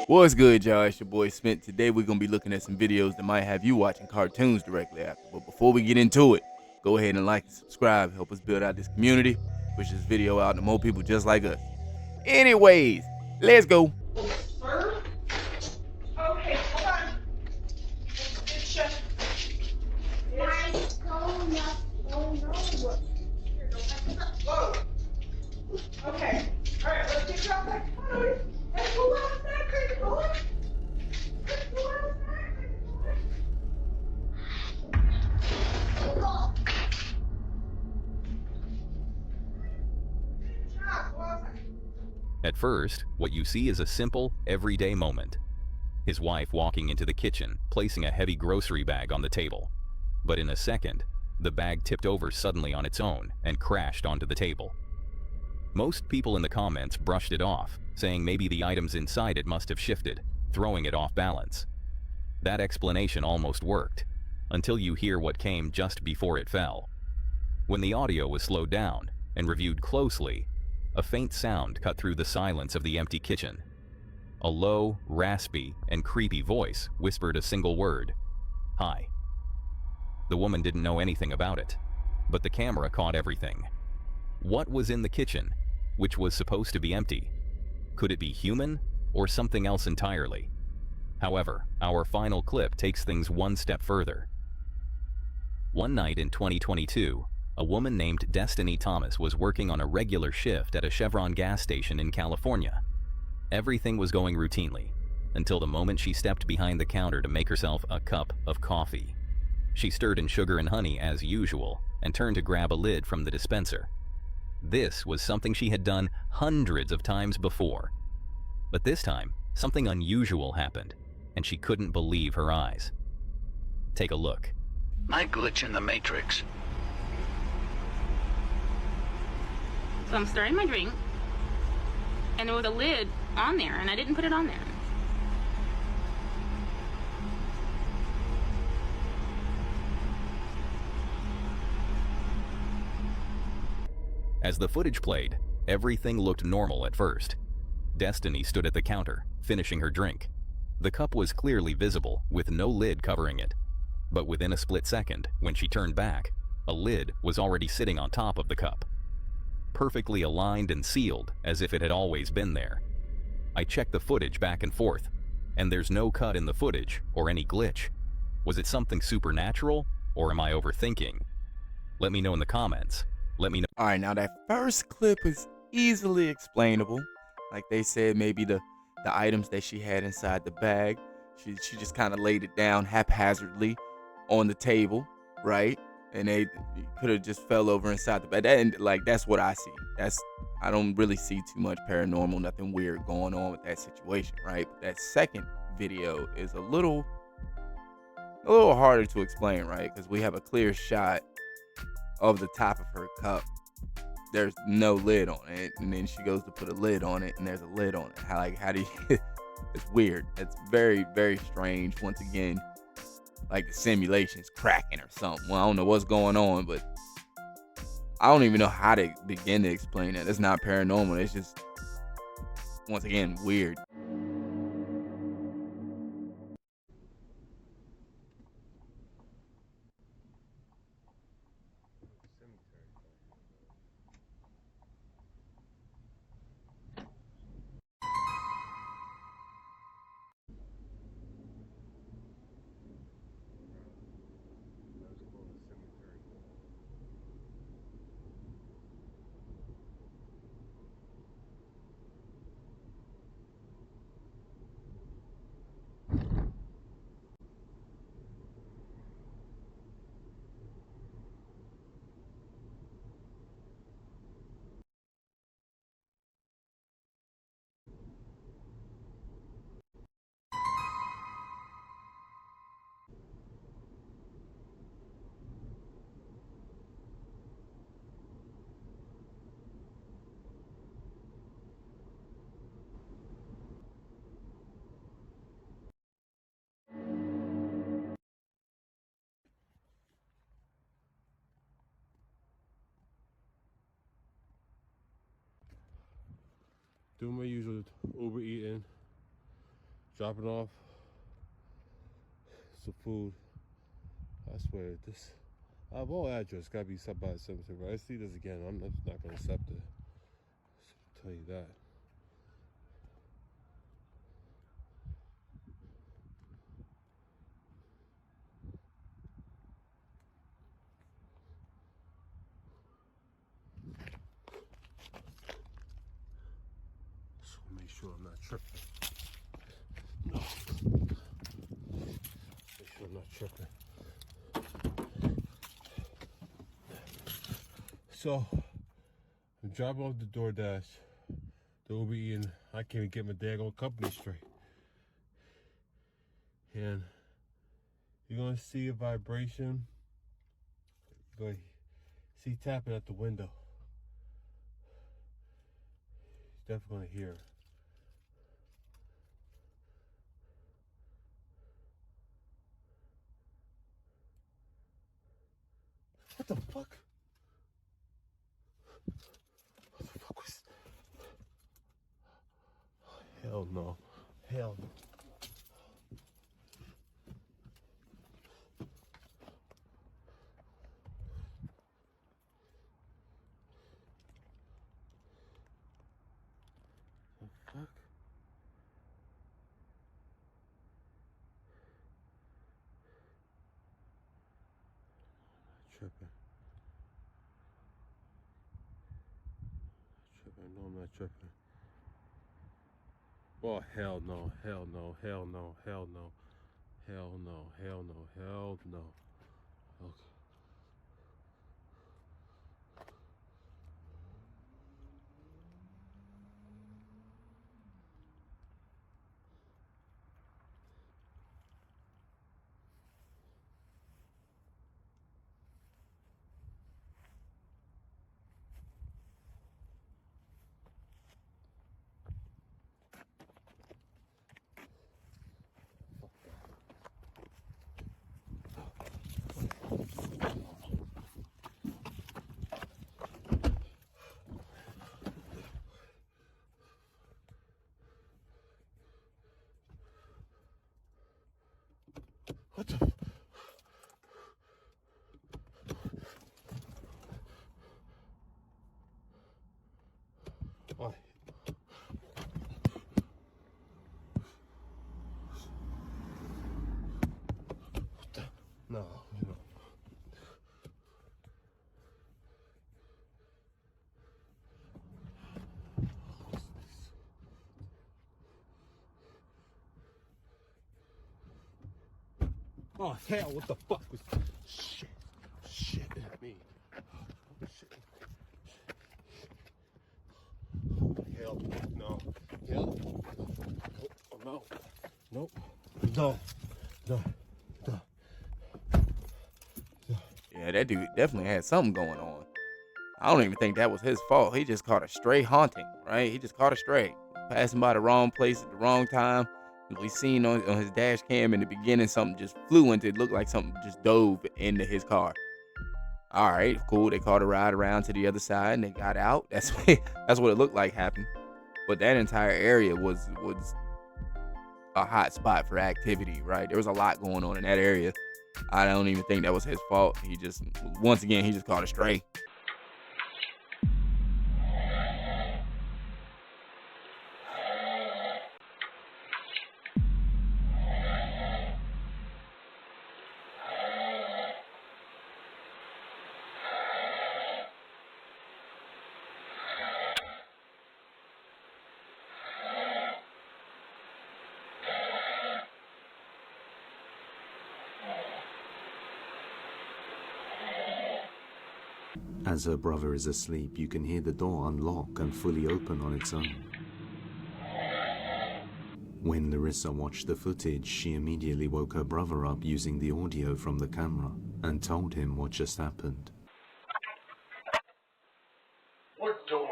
What's good, y'all? It's your boy Smith. Today we're gonna be looking at some videos that might have you watching cartoons directly after. But before we get into it, go ahead and like and subscribe. Help us build out this community, push this video out to more people just like us. Anyways, let's go. Sir? Okay, hold on. It's just. Whoa. Okay. Alright, let's get you outside. Come on, Odie. Let's go outside, crazy boy. Let's go outside, crazy boy. Good job. Go outside. At first, what you see is a simple, everyday moment. His wife walking into the kitchen, placing a heavy grocery bag on the table. But in a second, the bag tipped over suddenly on its own and crashed onto the table. Most people in the comments brushed it off, saying maybe the items inside it must have shifted, throwing it off balance. That explanation almost worked, until you hear what came just before it fell. When the audio was slowed down and reviewed closely, a faint sound cut through the silence of the empty kitchen. A low, raspy, and creepy voice whispered a single word: "Hi." The woman didn't know anything about it, but the camera caught everything. What was in the kitchen, which was supposed to be empty? Could it be human or something else entirely? However, our final clip takes things one step further. One night in 2022, a woman named Destiny Thomas was working on a regular shift at a Chevron gas station in California. Everything was going routinely, until the moment she stepped behind the counter to make herself a cup of coffee. She stirred in sugar and honey as usual, and turned to grab a lid from the dispenser. This was something she had done hundreds of times before. But this time, something unusual happened, and she couldn't believe her eyes. Take a look. Might glitch in the Matrix. So I'm stirring my drink, and there was a lid on there, and I didn't put it on there. As the footage played, everything looked normal at first. Destiny stood at the counter, finishing her drink. The cup was clearly visible, with no lid covering it. But within a split second, when she turned back, a lid was already sitting on top of the cup, perfectly aligned and sealed as if it had always been there. I checked the footage back and forth, and there's no cut in the footage or any glitch. Was it something supernatural, or am I overthinking? Let me know in the comments. Let me know. All right, now that first clip is easily explainable. Like they said, maybe the items that she had inside the bag, she just kind of laid it down haphazardly on the table, right? And they could have just fell over inside the bag. That's what I see. I don't really see too much paranormal, nothing weird going on with that situation, right? But that second video is a little harder to explain, right? Because we have a clear shot of the top of her cup. There's no lid on it, and then she goes to put a lid on it, and there's a lid on it. How do you? It's weird. It's very, very strange. Once again, like the simulation's cracking or something. Well, I don't know what's going on, but I don't even know how to begin to explain it. It's not paranormal. It's just, once again, weird. Doing my usual Uber eating, dropping off some food. I swear, this of all address gotta be something by the cemetery. Right? I see this again. I'm just not gonna accept it. I'll tell you that. Just wanna make sure I'm not tripping. No. Make sure I'm not tripping. So, I'm dropping off the DoorDash, the Uber Eats, and I can't even get my daggone company straight. And you're gonna see a vibration. You're gonna see tapping at the window. You're definitely gonna hear. What the fuck? What the fuck was? Hell no. Hell no. The fuck? Tripping. No, I'm not tripping. Oh, hell no, hell no, hell no, hell no, hell no, hell no, hell no. Okay. What the? Why? What the? No, no. Oh hell! What the fuck was? Shit! Shit at me! Shit! Hell no! Hell no! Nope! No! No! No! Yeah, that dude definitely had something going on. I don't even think that was his fault. He just caught a stray haunting, right? He just caught a stray. Passing by the wrong place at the wrong time. We seen on his dash cam in the beginning something just flew into it. Looked like something just dove into his car. All right, cool. They caught a ride around to the other side and they got out. That's what it looked like happened. But that entire area was a hot spot for activity, right? There was a lot going on in that area. I don't even think that was his fault. He just, once again, he just caught a stray. As her brother is asleep, you can hear the door unlock and fully open on its own. When Larissa watched the footage, she immediately woke her brother up using the audio from the camera and told him what just happened. What door?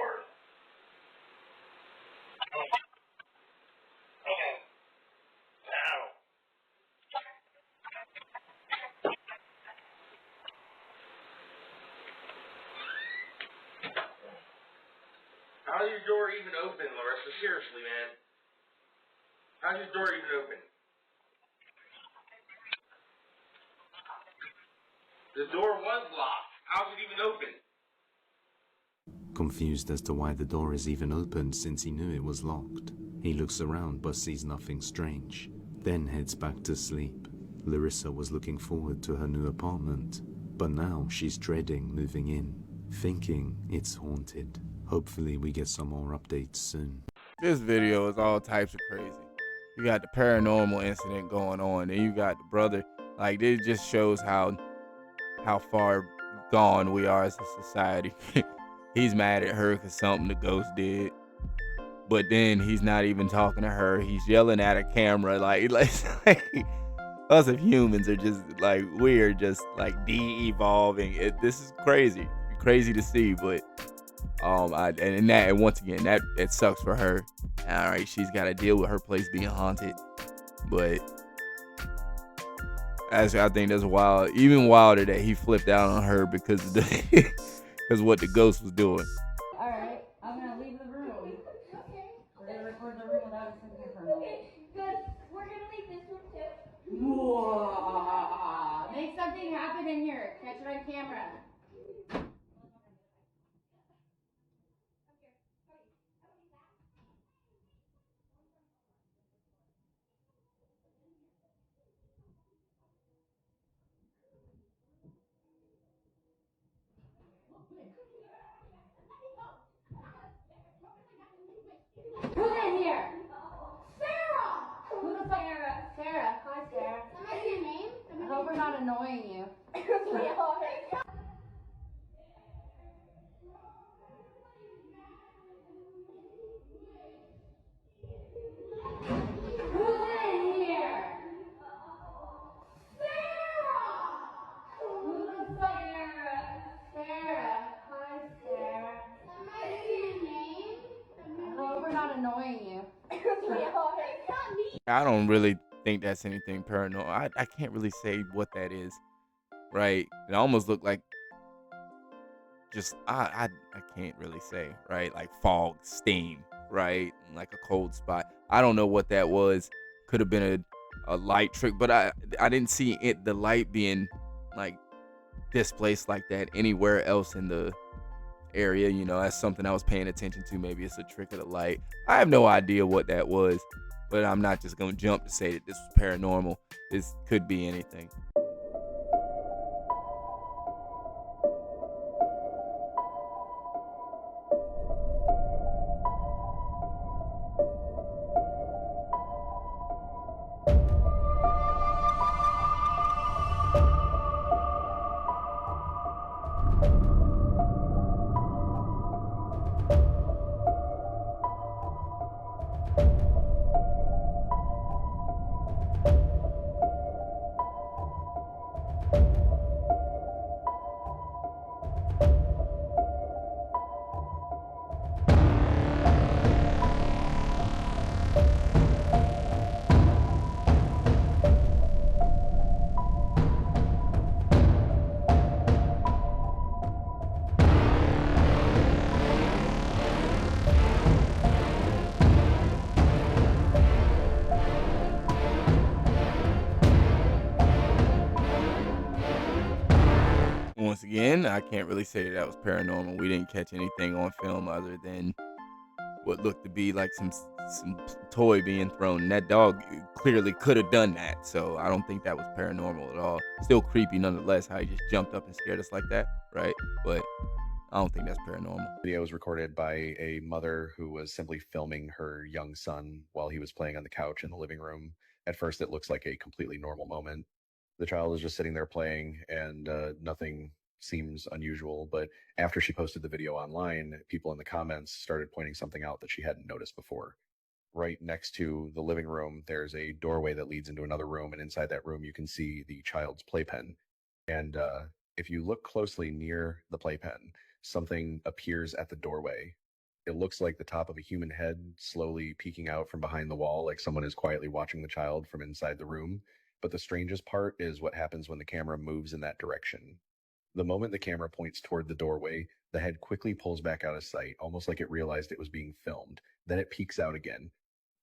How's your door even open, Larissa? Seriously, man. How's your door even open? The door was locked. How's it even open? Confused as to why the door is even open since he knew it was locked, he looks around but sees nothing strange, then heads back to sleep. Larissa was looking forward to her new apartment, but now she's dreading moving in, thinking it's haunted. Hopefully we get some more updates soon. This video is all types of crazy. You got the paranormal incident going on, and you got the brother. Like, it just shows how far gone we are as a society. He's mad at her because something the ghost did, but then he's not even talking to her. He's yelling at a camera. Like us as humans are just like, we're just like de-evolving. This is crazy to see, but and once again, that it sucks for her. All right, she's got to deal with her place being haunted, but I think that's wild. Even wilder that he flipped out on her because of because what the ghost was doing. All right, I'm gonna leave the room. Okay. We're gonna record the room without us in here for a moment. Okay, good. We're gonna leave this room too. Whoa. Make something happen in here. Catch it on camera. Who's in here? Sarah! Who's Sarah? Sarah. Hi, Sarah. Am I your name? I hope we're not annoying you. We are. Who's in here? Sarah! Who's Sarah? Sarah. Hi, Sarah. Am I your name? I hope we're not annoying you. We are. It's not me. I don't really think that's anything paranormal. I can't really say what that is, right? It almost looked like just I can't really say, right? Like fog, steam, right? Like a cold spot. I don't know what that was. Could have been a light trick, but I didn't see the light being like displaced like that anywhere else in the area. You know, that's something I was paying attention to. Maybe it's a trick of the light. I have no idea what that was, but I'm not just gonna jump to say that this was paranormal. This could be anything. Once again, I can't really say that was paranormal. We didn't catch anything on film other than what looked to be like some toy being thrown. And that dog clearly could have done that, so I don't think that was paranormal at all. Still creepy nonetheless, how he just jumped up and scared us like that, right? But I don't think that's paranormal. Video was recorded by a mother who was simply filming her young son while he was playing on the couch in the living room. At first, it looks like a completely normal moment. The child is just sitting there playing, and nothing seems unusual. But after she posted the video online, people in the comments started pointing something out that she hadn't noticed before. Right next to the living room, there's a doorway that leads into another room, and inside that room, you can see the child's playpen. And if you look closely near the playpen, something appears at the doorway. It looks like the top of a human head slowly peeking out from behind the wall, like someone is quietly watching the child from inside the room. But the strangest part is what happens when the camera moves in that direction. The moment the camera points toward the doorway, the head quickly pulls back out of sight, almost like it realized it was being filmed. Then it peeks out again.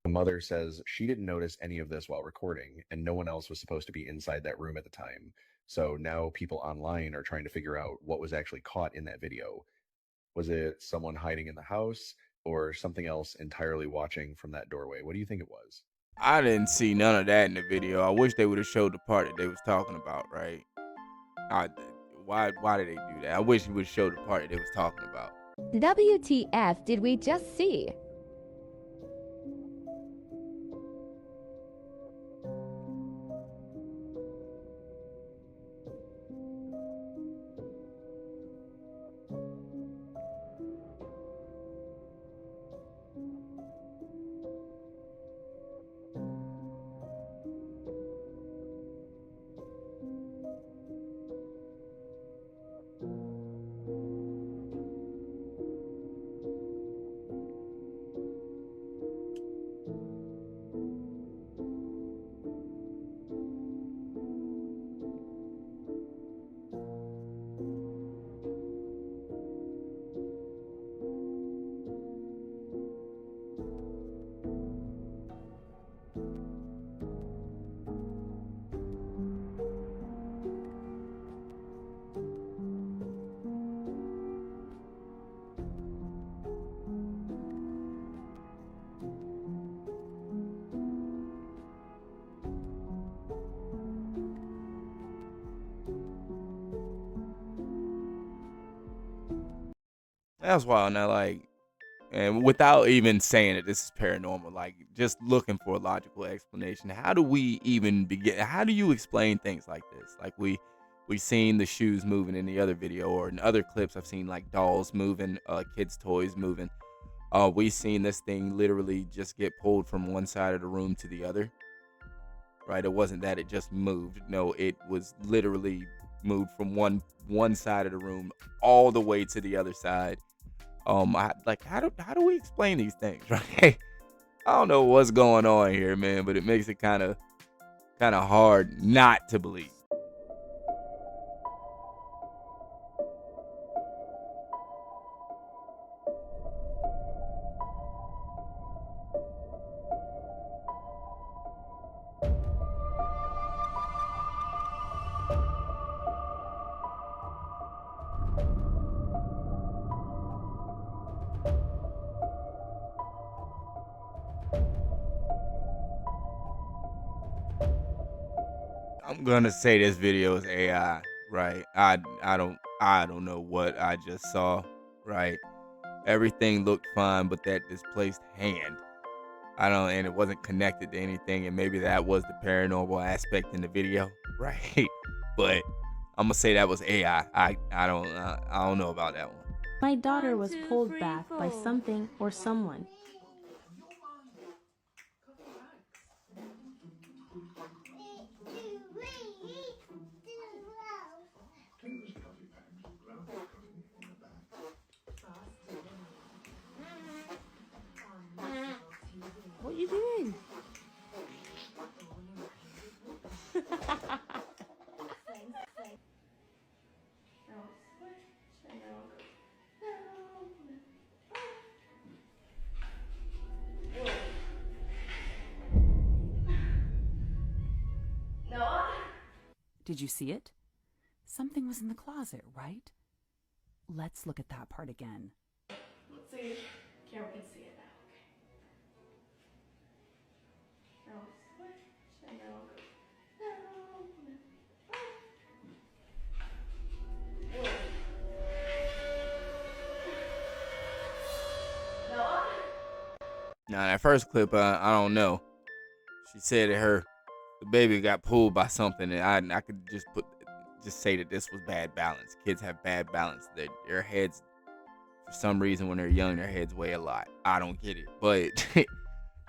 The mother says she didn't notice any of this while recording, and no one else was supposed to be inside that room at the time. So now people online are trying to figure out what was actually caught in that video. Was it someone hiding in the house or something else entirely watching from that doorway? What do you think it was? I didn't see none of that in the video. I wish they would have showed the part that they was talking about, right? I, why did they do that? I wish you would show the part that they was talking about. WTF did we just see? That's wild. Now, like, and without even saying that this is paranormal, like, just looking for a logical explanation. How do we even begin? How do you explain things like this? Like, we seen the shoes moving in the other video, or in other clips, I've seen like dolls moving, kids' toys moving. We seen this thing literally just get pulled from one side of the room to the other. Right? It wasn't that it just moved. No, it was literally moved from one side of the room all the way to the other side. How do we explain these things, right? I don't know what's going on here, man, but it makes it kind of hard not to believe. I'm gonna say this video is AI, right? I don't know what I just saw, right? Everything looked fine, but that displaced hand, and it wasn't connected to anything, and maybe that was the paranormal aspect in the video, right? But I'm gonna say that was AI. I don't know about that one. My daughter was pulled back by something or someone. What are you doing? Did you see it? Something was in the closet, right? Let's look at that part again. Let's see. Camera can see it now. Okay. Now switch and now go. Now that first clip, I don't know. She said that the baby got pulled by something, and I could just say that this was bad balance. Kids have bad balance. Their heads, for some reason, when they're young, their heads weigh a lot. I don't get it, but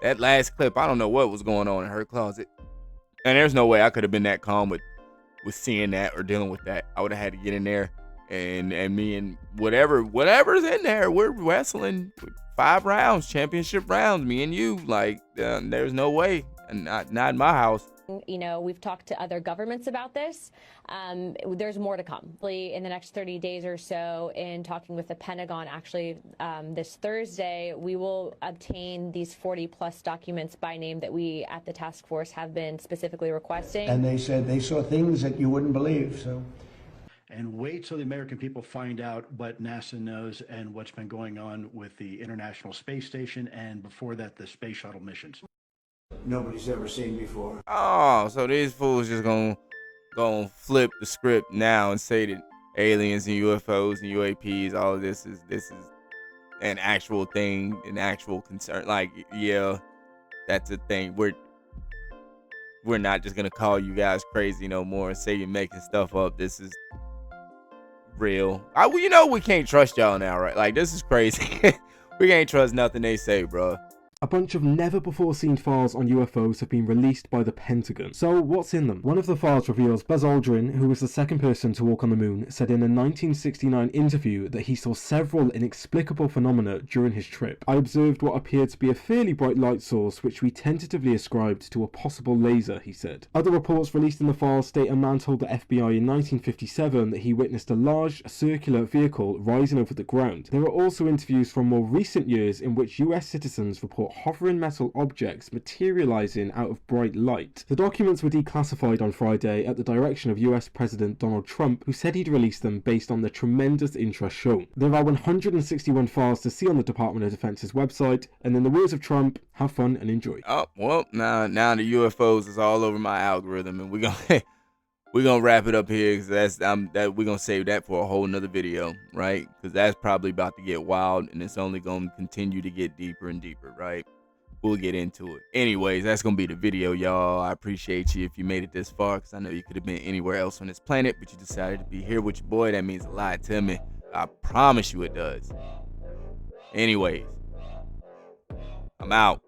that last clip, I don't know what was going on in her closet, and there's no way I could have been that calm with seeing that or dealing with that. I would have had to get in there, and me and whatever's in there, we're wrestling 5 rounds, championship rounds, me and you. Like, there's no way, and not in my house. You know, we've talked to other governments about this. There's more to come. In the next 30 days or so, in talking with the Pentagon, actually, this Thursday, we will obtain these 40-plus documents by name that we at the task force have been specifically requesting. And they said they saw things that you wouldn't believe, so. And wait till the American people find out what NASA knows and what's been going on with the International Space Station, and before that, the space shuttle missions. Nobody's ever seen before. Oh, so these fools just gonna flip the script now and say that aliens and UFOs and UAPs, all of this is an actual thing, an actual concern. Like, yeah, that's a thing. We're not just gonna call you guys crazy no more and say you're making stuff up. This is real. You know we can't trust y'all now, right? Like, this is crazy. We can't trust nothing they say, bro. A bunch of never-before-seen files on UFOs have been released by the Pentagon. So what's in them? One of the files reveals Buzz Aldrin, who was the second person to walk on the moon, said in a 1969 interview that he saw several inexplicable phenomena during his trip. I observed what appeared to be a fairly bright light source, which we tentatively ascribed to a possible laser, he said. Other reports released in the file state a man told the FBI in 1957 that he witnessed a large circular vehicle rising over the ground. There are also interviews from more recent years in which US citizens report hovering metal objects materializing out of bright light. The documents were declassified on Friday at the direction of US President Donald Trump, who said he'd release them based on the tremendous interest shown. There are 161 files to see on the Department of Defense's website, and in the words of Trump, have fun and enjoy. Oh, well, now the UFOs is all over my algorithm, and we're gonna wrap it up here, because we're gonna save that for a whole nother video, right? Because that's probably about to get wild, and it's only gonna continue to get deeper and deeper, right? We'll get into it. Anyways, that's gonna be the video, y'all. I appreciate you if you made it this far, because I know you could have been anywhere else on this planet, but you decided to be here with your boy. That means a lot to me. I promise you it does. Anyways, I'm out.